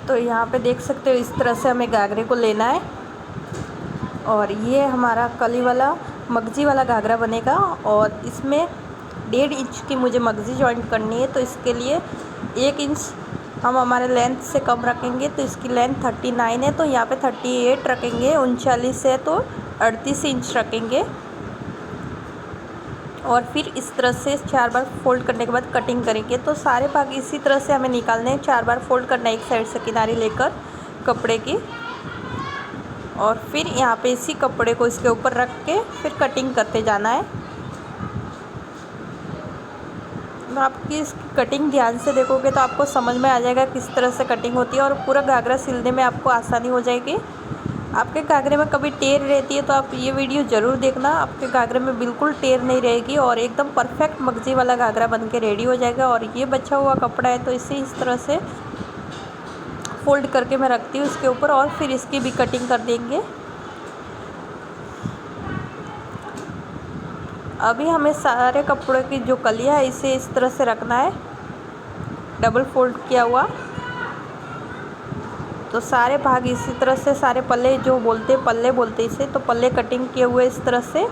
तो यहाँ पे देख सकते हो इस तरह से हमें घाघरे को लेना है और ये हमारा कली वाला मगजी वाला घाघरा बनेगा। और इसमें 1.5 इंच की मुझे मगजी जॉइंट करनी है, तो इसके लिए 1 इंच हम हमारे लेंथ से कम रखेंगे। तो इसकी लेंथ 39 है, तो यहाँ पे 38 रखेंगे। 39 है तो 38 इंच रखेंगे। और फिर इस तरह से 4 बार फोल्ड करने के बाद कटिंग करेंगे। तो सारे भाग इसी तरह से हमें निकालने हैं। 4 बार फोल्ड करना है एक साइड से किनारे लेकर कपड़े की, और फिर यहाँ पे इसी कपड़े को इसके ऊपर रख के फिर कटिंग करते जाना है। तो आपकी इसकी कटिंग ध्यान से देखोगे तो आपको समझ में आ जाएगा किस तरह से कटिंग होती है, और पूरा घाघरा सिलने में आपको आसानी हो जाएगी। आपके घाघरे में कभी टेर रहती है तो आप ये वीडियो ज़रूर देखना। आपके घाघरे में बिल्कुल टेर नहीं रहेगी और एकदम परफेक्ट मगजी वाला घाघरा बन के रेडी हो जाएगा। और ये बचा हुआ कपड़ा है तो इसे इस तरह से फोल्ड करके मैं रखती हूँ इसके ऊपर, और फिर इसकी भी कटिंग कर देंगे। अभी हमें सारे कपड़ों की जो कलिया है इसे इस तरह से रखना है, डबल फोल्ड किया हुआ। तो सारे भाग इसी तरह से सारे पल्ले जो बोलते पल्ले बोलते इसे, तो पल्ले कटिंग किए हुए इस तरह से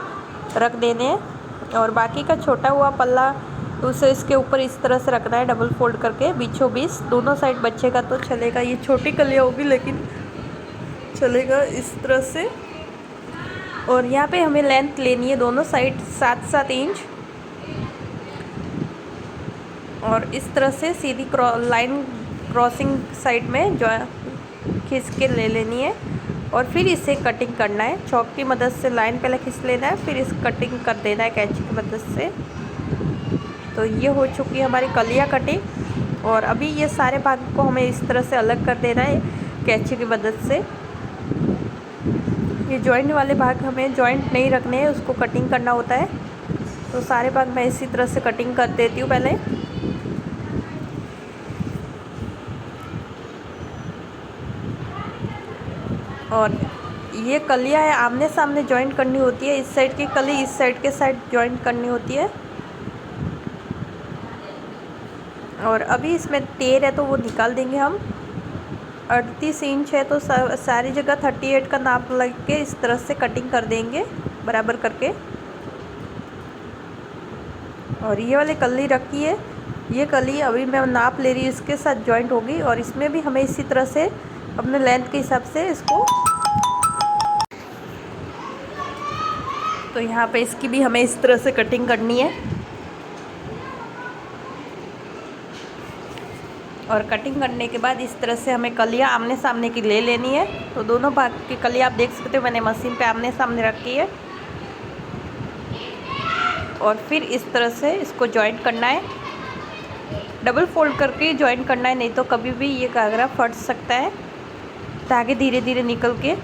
रख देने हैं। और बाकी का छोटा हुआ पल्ला उसे इसके ऊपर इस तरह से रखना है डबल फोल्ड करके बीचों बीच। दोनों साइड बचेगा तो चलेगा, ये छोटी कलिया होगी लेकिन चलेगा इस तरह से। और यहाँ पे हमें लेंथ लेनी है दोनों साइड 7-7 इंच, और इस तरह से सीधी लाइन क्रॉसिंग साइड में जो खींच के ले लेनी है। और फिर इसे कटिंग करना है। चॉक की मदद से लाइन पहले खींच लेना है, फिर इस कटिंग कर देना है कैंची की मदद से। तो ये हो चुकी है हमारी कलिया कटिंग। और अभी ये सारे भाग को हमें इस तरह से अलग कर देना है कैंची की मदद से। ये जॉइंट वाले भाग हमें जॉइंट नहीं रखने हैं, उसको कटिंग करना होता है। तो सारे भाग मैं इसी तरह से कटिंग कर देती हूँ पहले। और ये कलियाँ है आमने सामने जॉइंट करनी होती है। इस साइड की कली इस साइड के साइड जॉइंट करनी होती है। और अभी इसमें टेर है तो वो निकाल देंगे हम। 38 इंच है तो सारी जगह 38 का नाप लग के इस तरह से कटिंग कर देंगे बराबर करके। और ये वाली कली रखी है, ये कली अभी मैं नाप ले रही हूँ, इसके साथ जॉइंट होगी। और इसमें भी हमें इसी तरह से अपने लेंथ के हिसाब से इसको, तो यहाँ पे इसकी भी हमें इस तरह से कटिंग करनी है। और कटिंग करने के बाद इस तरह से हमें कलियाँ आमने सामने की ले लेनी है। तो दोनों भाग की कलियाँ आप देख सकते हो मैंने मशीन पे आमने सामने रखी है। और फिर इस तरह से इसको जॉइंट करना है, डबल फोल्ड करके जॉइंट करना है, नहीं तो कभी भी ये घाघरा फट सकता है। धागे धीरे धीरे निकल के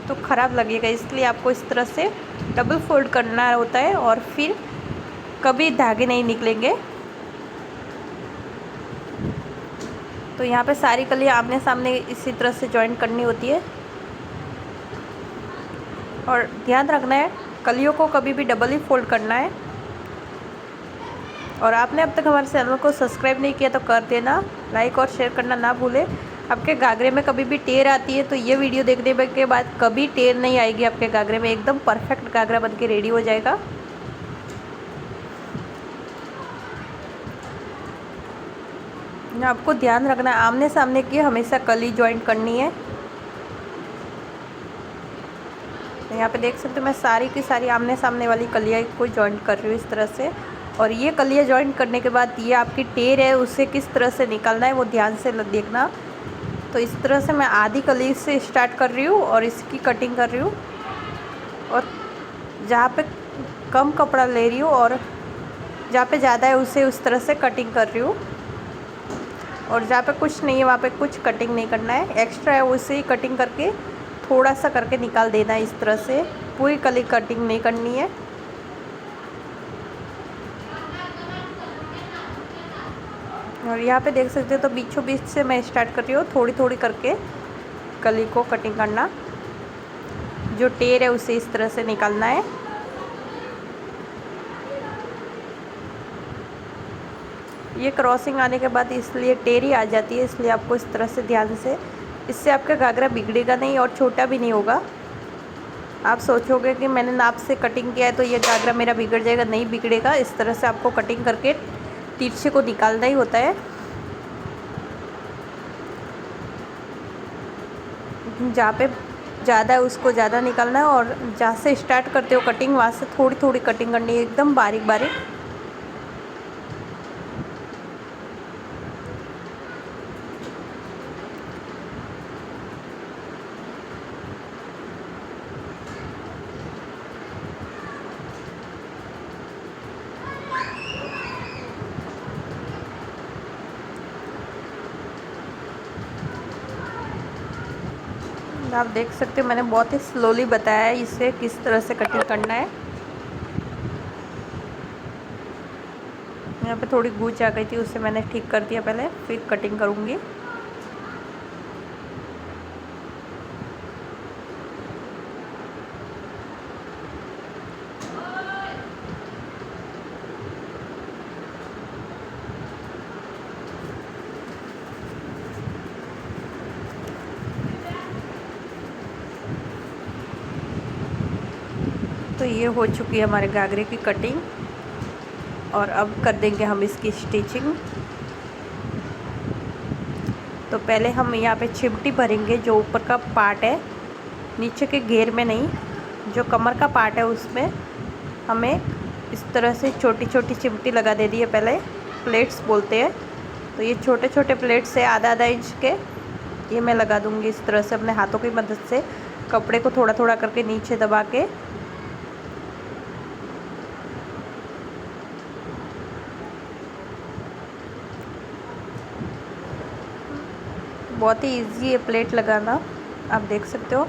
तो ख़राब लगेगा, इसलिए आपको इस तरह से डबल फोल्ड करना होता है। और फिर कभी धागे नहीं निकलेंगे। तो यहाँ पे सारी कलियाँ आमने सामने इसी तरह से जॉइंट करनी होती है। और ध्यान रखना है कलियों को कभी भी डबल ही फोल्ड करना है। और आपने अब तक हमारे चैनल को सब्सक्राइब नहीं किया तो कर देना, लाइक और शेयर करना ना भूलें। आपके घाघरे में कभी भी टेर आती है तो ये वीडियो देखने के बाद कभी टेर नहीं आएगी आपके घाघरे में, एकदम परफेक्ट घाघरा बन के रेडी हो जाएगा। आपको ध्यान रखना है आमने सामने की हमेशा कली जॉइंट करनी है। तो यहाँ पे देख सकते हो मैं सारी की सारी आमने सामने वाली कलियाँ को जॉइंट कर रही हूँ इस तरह से। और ये कलियाँ जॉइंट करने के बाद ये आपकी टेर है उसे किस तरह से निकालना है वो ध्यान से देखना। तो इस तरह से मैं आधी कली से स्टार्ट कर रही हूँ और इसकी कटिंग कर रही हूँ। और जहाँ पे कम कपड़ा ले रही हूँ और जहाँ पे ज़्यादा है उसे उस तरह से कटिंग कर रही हूँ। और जहाँ पे कुछ नहीं है वहाँ पे कुछ कटिंग नहीं करना है, एक्स्ट्रा है उसे ही कटिंग करके थोड़ा सा करके निकाल देना है इस तरह से। पूरी कली कटिंग नहीं करनी है। और यहाँ पे देख सकते हो तो बीचों बीच से मैं स्टार्ट कर रही हूँ थोड़ी थोड़ी करके कली को कटिंग करना। जो टेर है उसे इस तरह से निकालना है। ये क्रॉसिंग आने के बाद इसलिए टेर ही आ जाती है, इसलिए आपको इस तरह से ध्यान से इससे आपका घाघरा बिगड़ेगा नहीं और छोटा भी नहीं होगा। आप सोचोगे कि मैंने नाप से कटिंग किया है तो ये घाघरा मेरा बिगड़ जाएगा, नहीं बिगड़ेगा। इस तरह से आपको कटिंग करके तिरछे को निकालना ही होता है। जहाँ पे ज़्यादा है उसको ज़्यादा निकालना है और जहाँ से स्टार्ट करते हो कटिंग वहाँ से थोड़ी थोड़ी कटिंग करनी है, एकदम बारीक बारीक। आप देख सकते हो मैंने बहुत ही स्लोली बताया है इसे किस तरह से कटिंग करना है। यहाँ पे थोड़ी गूंज आ गई थी, उसे मैंने ठीक कर दिया पहले, फिर कटिंग करूँगी। तो ये हो चुकी है हमारे घाघरे की कटिंग और अब कर देंगे हम इसकी स्टिचिंग। तो पहले हम यहाँ पे चिमटी भरेंगे, जो ऊपर का पार्ट है, नीचे के घेर में नहीं, जो कमर का पार्ट है उसमें हमें इस तरह से छोटी छोटी चिमटी लगा दे दी है। पहले प्लेट्स बोलते हैं, तो ये छोटे छोटे प्लेट्स है आधा आधा इंच के, ये मैं लगा दूँगी इस तरह से अपने हाथों की मदद से, कपड़े को थोड़ा थोड़ा करके नीचे दबा के। बहुत ही इजी है प्लेट लगाना, आप देख सकते हो।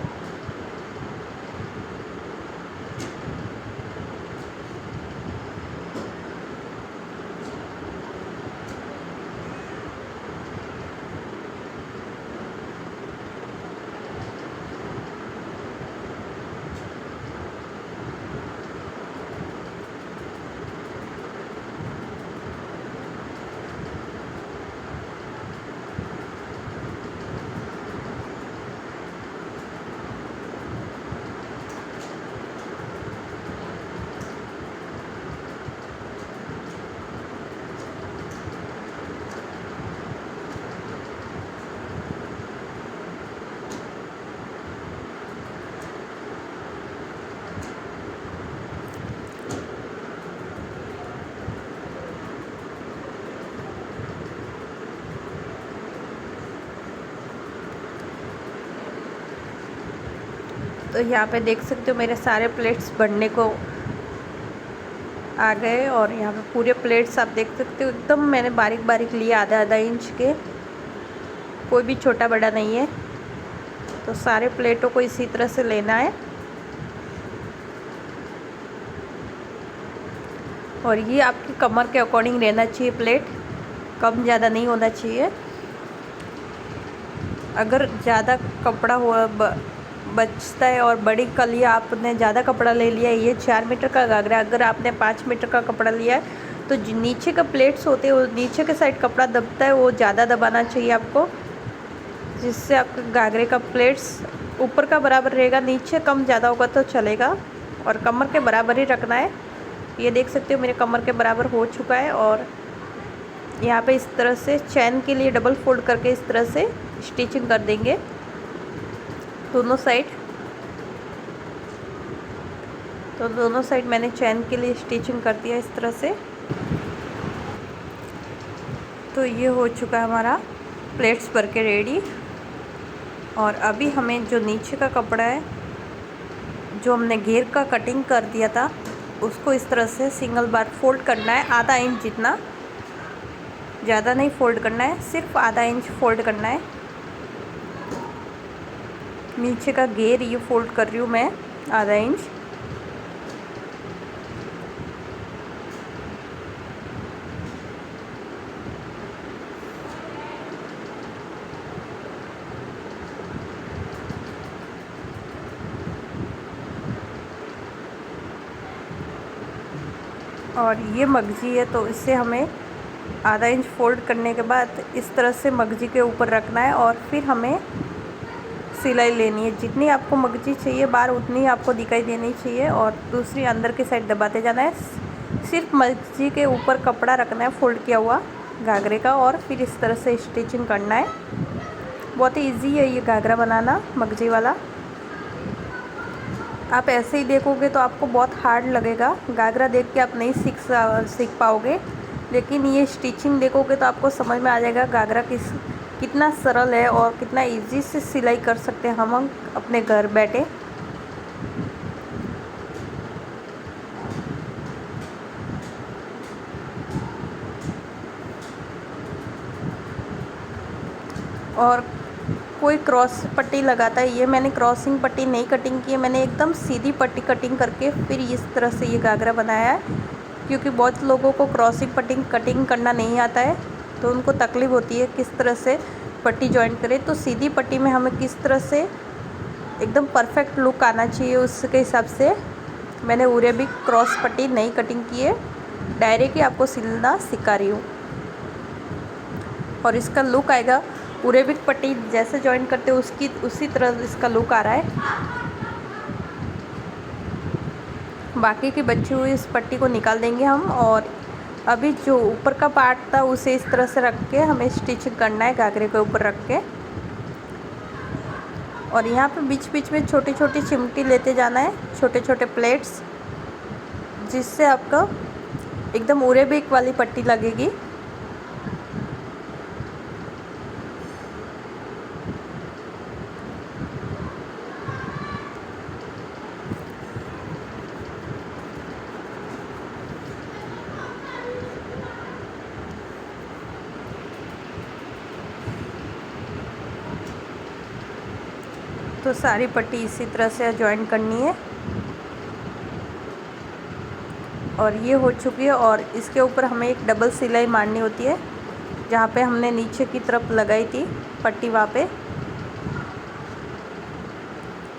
तो यहाँ पे देख सकते हो मेरे सारे प्लेट्स बनने को आ गए और यहाँ पे पूरे प्लेट्स आप देख सकते हो एकदम मैंने बारीक बारीक लिए, आधा आधा इंच के, कोई भी छोटा बड़ा नहीं है। तो सारे प्लेटों को इसी तरह से लेना है और ये आपकी कमर के अकॉर्डिंग रहना चाहिए प्लेट, कम ज़्यादा नहीं होना चाहिए। अगर ज़्यादा कपड़ा हुआ बचता है और बड़ी कलियाँ आपने ज़्यादा कपड़ा ले लिया है, ये 4 मीटर का घाघरा, अगर आपने 5 मीटर का कपड़ा लिया है तो नीचे का प्लेट्स होते हैं वो नीचे के साइड कपड़ा दबता है, वो ज़्यादा दबाना चाहिए आपको, जिससे आपके घाघरे का प्लेट्स ऊपर का बराबर रहेगा, नीचे कम ज़्यादा होगा तो चलेगा। और कमर के बराबर ही रखना है। ये देख सकते हो मेरे कमर के बराबर हो चुका है और यहाँ पे इस तरह से चैन के लिए डबल फोल्ड करके इस तरह से स्टिचिंग कर देंगे दोनों साइड। तो दोनों साइड मैंने चैन के लिए स्टिचिंग कर दिया इस तरह से। तो ये हो चुका है हमारा प्लेट्स भर के रेडी। और अभी हमें जो नीचे का कपड़ा है, जो हमने घेर का कटिंग कर दिया था, उसको इस तरह से सिंगल बार फोल्ड करना है, आधा इंच जितना, ज़्यादा नहीं फोल्ड करना है, सिर्फ आधा इंच फोल्ड करना है। नीचे का घेर ये फोल्ड कर रही हूँ मैं आधा इंच। और ये मगजी है तो इससे हमें आधा इंच फोल्ड करने के बाद इस तरह से मगजी के ऊपर रखना है और फिर हमें सिलाई लेनी है। जितनी आपको मगजी चाहिए बार उतनी आपको दिखाई देनी चाहिए और दूसरी अंदर की साइड दबाते जाना है। सिर्फ मगजी के ऊपर कपड़ा रखना है फोल्ड किया हुआ घाघरे का और फिर इस तरह से स्टिचिंग करना है। बहुत ही ईजी है ये घाघरा बनाना मगजी वाला। आप ऐसे ही देखोगे तो आपको बहुत हार्ड लगेगा, घाघरा देख के आप नहीं सीख पाओगे, लेकिन ये स्टिचिंग देखोगे तो आपको समझ में आ जाएगा घाघरा कितना सरल है और कितना इजी से सिलाई कर सकते हैं हम अपने घर बैठे। और कोई क्रॉस पट्टी लगाता है, ये मैंने क्रॉसिंग पट्टी नहीं कटिंग की है, मैंने एकदम सीधी पट्टी कटिंग करके फिर इस तरह से ये घाघरा बनाया है। क्योंकि बहुत लोगों को क्रॉसिंग पट्टी कटिंग करना नहीं आता है तो उनको तकलीफ़ होती है किस तरह से पट्टी जॉइंट करें। तो सीधी पट्टी में हमें किस तरह से एकदम परफेक्ट लुक आना चाहिए उसके हिसाब से मैंने उरे भी क्रॉस पट्टी नहीं कटिंग की है, डायरेक्ट ही आपको सिलना सिखा रही हूँ। और इसका लुक आएगा उरेबिक पट्टी जैसे जॉइन करते हैं उसी तरह इसका लुक आ रहा है। बाकी की बची हुई इस पट्टी को निकाल देंगे हम और अभी जो ऊपर का पार्ट था उसे इस तरह से रख के हमें स्टिचिंग करना है घाघरे के ऊपर रख के। और यहाँ पे बीच बीच में छोटी छोटी चिमटी लेते जाना है, छोटे छोटे प्लेट्स, जिससे आपका एकदम उरेबिक वाली पट्टी लगेगी। तो सारी पट्टी इसी तरह से जॉइन करनी है और ये हो चुकी है। और इसके ऊपर हमें एक डबल सिलाई मारनी होती है, जहाँ पे हमने नीचे की तरफ लगाई थी पट्टी, वहाँ पे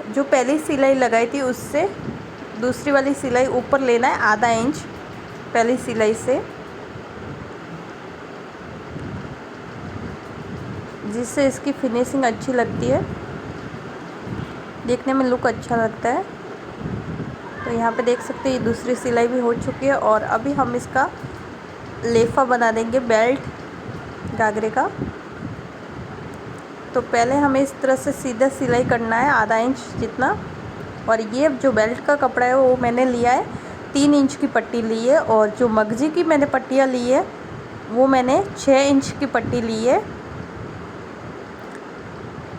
जो पहली सिलाई लगाई थी उससे दूसरी वाली सिलाई ऊपर लेना है आधा इंच पहली सिलाई से, जिससे इसकी फिनिशिंग अच्छी लगती है, देखने में लुक अच्छा लगता है। तो यहाँ पे देख सकते हैं ये दूसरी सिलाई भी हो चुकी है और अभी हम इसका लेफा बना देंगे बेल्ट घाघरे का। तो पहले हमें इस तरह से सीधा सिलाई करना है आधा इंच जितना। और ये जो बेल्ट का कपड़ा है वो मैंने लिया है 3 इंच की पट्टी ली है और जो मगजी की मैंने पट्टियाँ ली है वो मैंने 6 इंच की पट्टी ली है।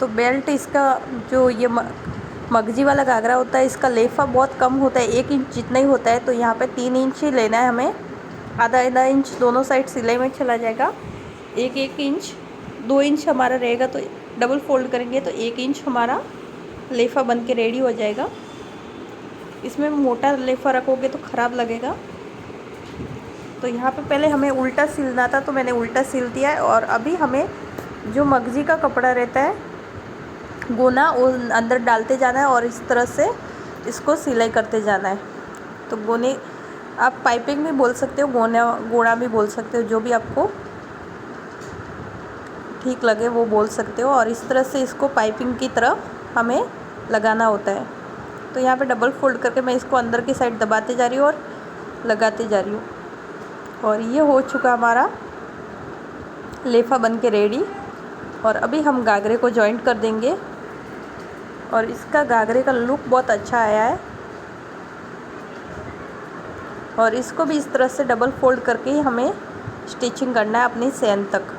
तो बेल्ट इसका जो ये मगजी वाला घाघरा होता है इसका लेफा बहुत कम होता है, 1 इंच जितना ही होता है। तो यहाँ पे 3 इंच ही लेना है हमें, आधा इंच दोनों साइड सिलाई में चला जाएगा। 1 इंच 2 इंच हमारा रहेगा, तो डबल फोल्ड करेंगे तो 1 इंच हमारा लेफा बन के रेडी हो जाएगा। इसमें मोटा लेफा रखोगे तो ख़राब लगेगा। तो यहाँ पे पहले हमें उल्टा सिलना था तो मैंने उल्टा सिल दिया है। और अभी हमें जो मगजी का कपड़ा रहता है गोना वो अंदर डालते जाना है और इस तरह से इसको सिलाई करते जाना है। तो गोने आप पाइपिंग भी बोल सकते हो, गोना भी बोल सकते हो, जो भी आपको ठीक लगे वो बोल सकते हो। और इस तरह से इसको पाइपिंग की तरह हमें लगाना होता है। तो यहाँ पे डबल फोल्ड करके मैं इसको अंदर की साइड दबाते जा रही हूँ और लगाते जा रही हूँ। और ये हो चुका हमारा लेफा बन के रेडी। और अभी हम घाघरे को जॉइंट कर देंगे और इसका घाघरे का लुक बहुत अच्छा आया है। और इसको भी इस तरह से डबल फोल्ड करके ही हमें स्टिचिंग करना है अपनी सेन तक।